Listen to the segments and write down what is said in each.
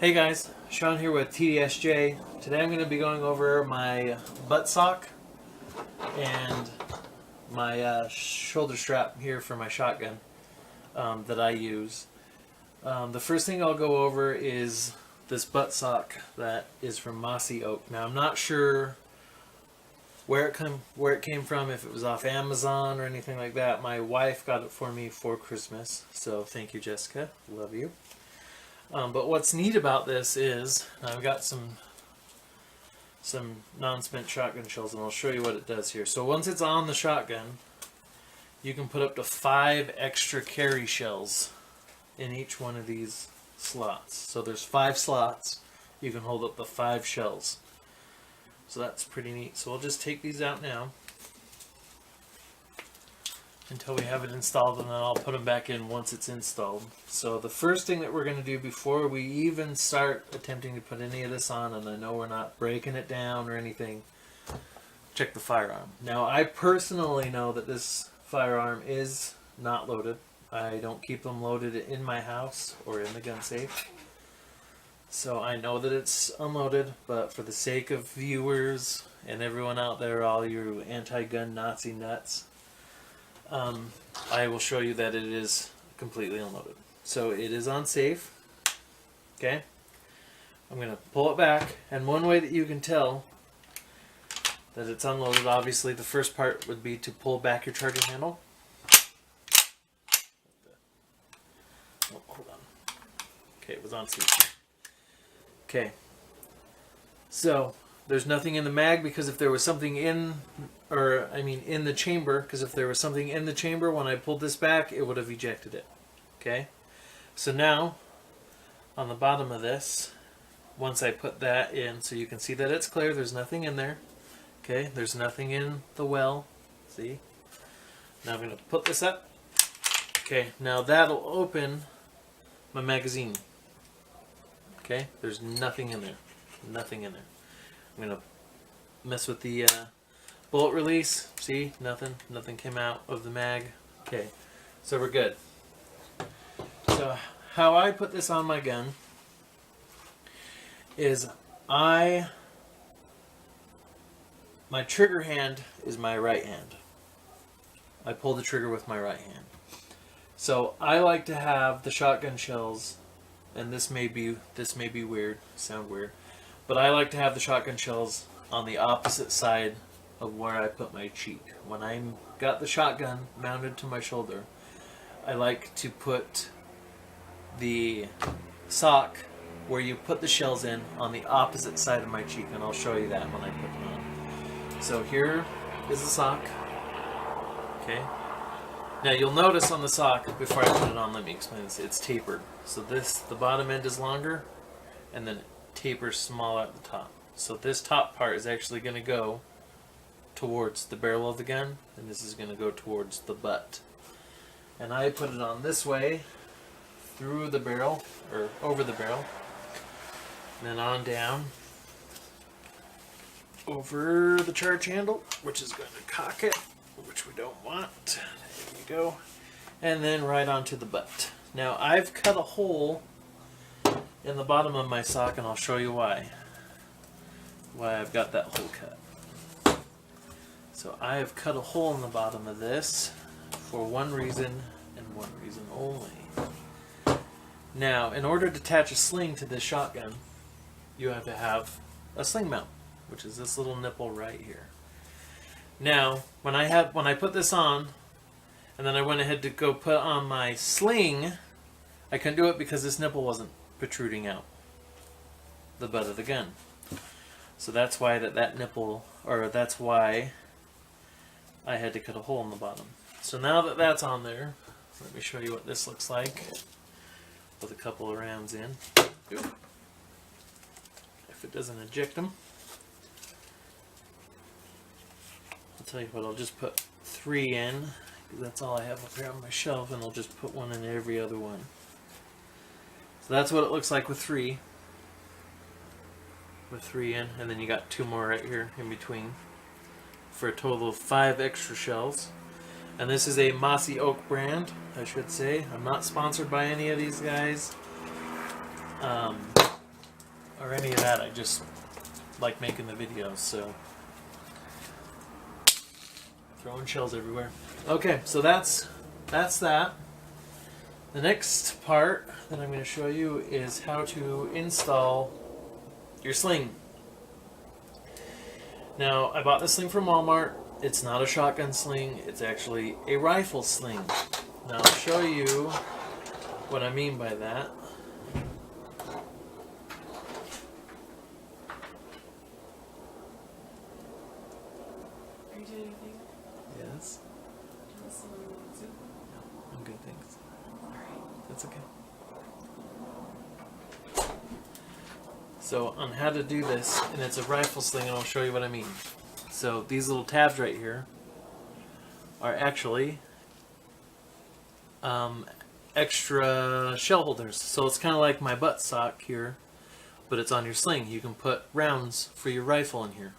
Hey guys, Sean here with TDSJ. Today I'm going to be going over my butt sock and my shoulder strap here for my shotgun that I use. The first thing I'll go over is this butt sock that is from Mossy Oak. Now I'm not sure where it came from, if it was off Amazon or anything like that. My wife got it for me for Christmas, so thank you, Jessica. Love you. But what's neat about this is I've got some non-spent shotgun shells, and I'll show you what it does here. So once it's on the shotgun, you can put up to 5 extra carry shells in each one of these slots. So there's 5 slots. You can hold up to 5 shells. So that's pretty neat. So we'll just take these out now until we have it installed, and then I'll put them back in once it's installed. So the first thing that we're going to do before we even start attempting to put any of this on, and I know we're not breaking it down or anything, check the firearm. Now I personally know that this firearm is not loaded. I don't keep them loaded in my house or in the gun safe. So I know that it's unloaded, but for the sake of viewers and everyone out there, all you anti-gun Nazi nuts, I will show you that it is completely unloaded. So it is on safe. Okay, I'm going to pull it back, and one way that you can tell that it's unloaded, obviously the first part would be to pull back your charging handle. Oh, hold on. Okay, it was on safe. Okay, so there's nothing in the mag, because if there was something in the chamber, because if there was something in the chamber when I pulled this back, it would have ejected it. Okay, so now on the bottom of this, once I put that in, so you can see that it's clear, there's nothing in there. Okay, there's nothing in the well. See? Now I'm going to put this up. Okay, now that'll open my magazine. Okay, there's nothing in there. Nothing in there. I'm going to mess with the bullet release. See, nothing came out of the mag. Okay, so we're good. So how I put this on my gun is my trigger hand is my right hand. I pull the trigger with my right hand. So I like to have the shotgun shells, and this may be weird, sound weird, but I like to have the shotgun shells on the opposite side of where I put my cheek. When I got the shotgun mounted to my shoulder, I like to put the sock where you put the shells in on the opposite side of my cheek, and I'll show you that when I put them on. So here is the sock. Okay. Now you'll notice on the sock, before I put it on, let me explain this, it's tapered. So the bottom end is longer, and then it tapers smaller at the top. So this top part is actually going to go towards the barrel of the gun, and this is going to go towards the butt. And I put it on this way, through the barrel, or over the barrel, and then on down, over the charge handle, which is going to cock it, which we don't want. There you go. And then right onto the butt. Now I've cut a hole in the bottom of my sock, and I'll show you why I've got that hole cut. So I have cut a hole in the bottom of this for one reason, and one reason only. Now, in order to attach a sling to this shotgun, you have to have a sling mount, which is this little nipple right here. Now, when I put this on, and then I went ahead to go put on my sling, I couldn't do it because this nipple wasn't protruding out the butt of the gun. So that's why that's why I had to cut a hole in the bottom. So now that that's on there, let me show you what this looks like with a couple of rounds in. If it doesn't eject them. I'll tell you what, I'll just put 3 in, because that's all I have up here on my shelf, and I'll just put 1 in every other one. So that's what it looks like with 3. With 3 in, and then you got 2 more right here in between, for a total of 5 extra shells. And this is a Mossy Oak brand, I should say. I'm not sponsored by any of these guys. or any of that. I just like making the videos, so throwing shells everywhere. Okay, so that's that. The next part that I'm going to show you is how to install your sling. Now, I bought this thing from Walmart. It's not a shotgun sling, it's actually a rifle sling. Now, I'll show you what I mean by that. Are you doing anything? Yes. Do you want some soup? No, I'm good, thanks. Alright. That's okay. So on how to do this, and it's a rifle sling, and I'll show you what I mean. So these little tabs right here are actually extra shell holders. So it's kind of like my butt sock here, but it's on your sling. You can put rounds for your rifle in here.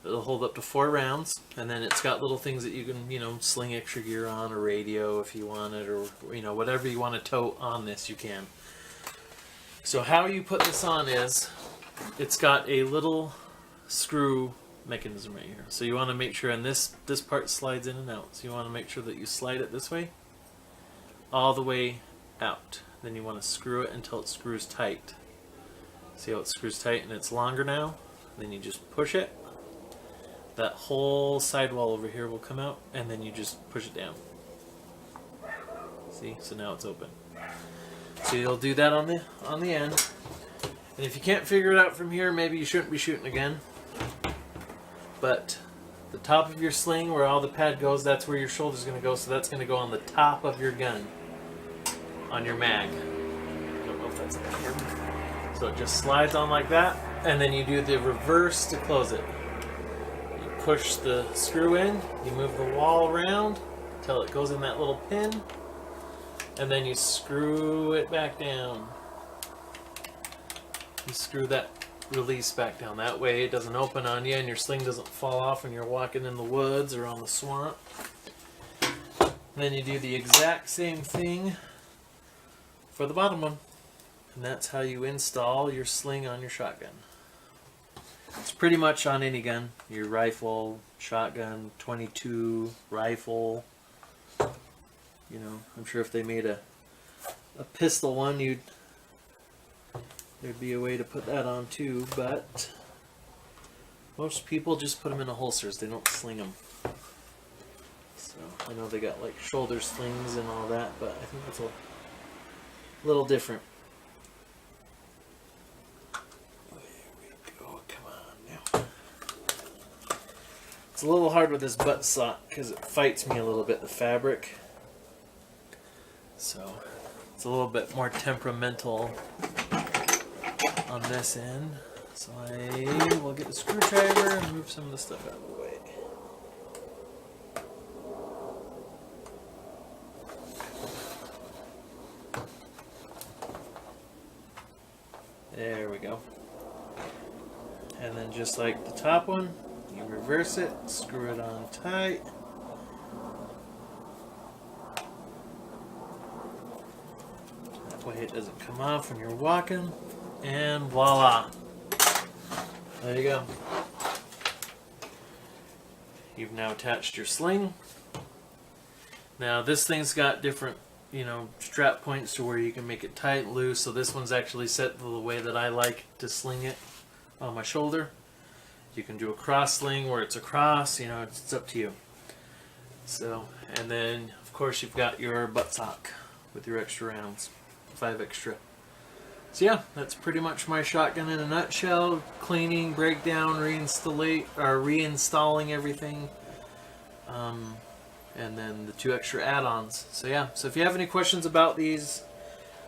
It'll hold up to 4 rounds, and then it's got little things that you can, you know, sling extra gear on, a radio if you want it, or, you know, whatever you want to tote on this, you can. So how you put this on is, it's got a little screw mechanism right here. So you want to make sure, and this part slides in and out. So you want to make sure that you slide it this way, all the way out. Then you want to screw it until it screws tight. See how it screws tight and it's longer now? Then you just push it. That whole sidewall over here will come out, and then you just push it down. See? So now it's open. So you'll do that on the end. And if you can't figure it out from here, maybe you shouldn't be shooting again. But the top of your sling, where all the pad goes, that's where your shoulder's going to go. So that's going to go on the top of your gun, on your mag. I don't know if that's in here. So it just slides on like that, and then you do the reverse to close it. You push the screw in, you move the wall around until it goes in that little pin, and then you screw it back down. You screw that release back down. That way it doesn't open on you and your sling doesn't fall off when you're walking in the woods or on the swamp. Then you do the exact same thing for the bottom one. And that's how you install your sling on your shotgun. It's pretty much on any gun. Your rifle, shotgun, 22, rifle. You know, I'm sure if they made a pistol one, there'd be a way to put that on too, but most people just put them in the holsters. They don't sling them. So I know they got like shoulder slings and all that, but I think that's a little different. There we go. Come on now. It's a little hard with this butt sock because it fights me a little bit, the fabric. So it's a little bit more temperamental on this end. So I will get the screwdriver and move some of the stuff out of the way. There we go. And then just like the top one, you reverse it, screw it on tight. That way it doesn't come off when you're walking. And voila. There you go. You've now attached your sling. Now this thing's got different, you know, strap points to where you can make it tight, loose. So this one's actually set the way that I like to sling it on my shoulder. You can do a cross sling where it's across, you know, it's up to you. So, and then of course you've got your butt sock with your extra rounds, 5 extra. So yeah, that's pretty much my shotgun in a nutshell. Cleaning, breakdown, reinstalling everything, and then the 2 extra add-ons. So yeah, so if you have any questions about these,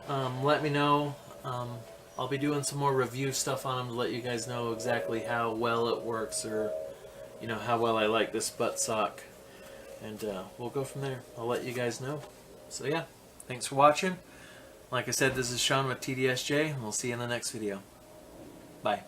let me know. I'll be doing some more review stuff on them to let you guys know exactly how well it works, or you know how well I like this butt sock, and we'll go from there. I'll let you guys know. So yeah, thanks for watching. Like I said, this is Sean with TDSJ, and we'll see you in the next video. Bye.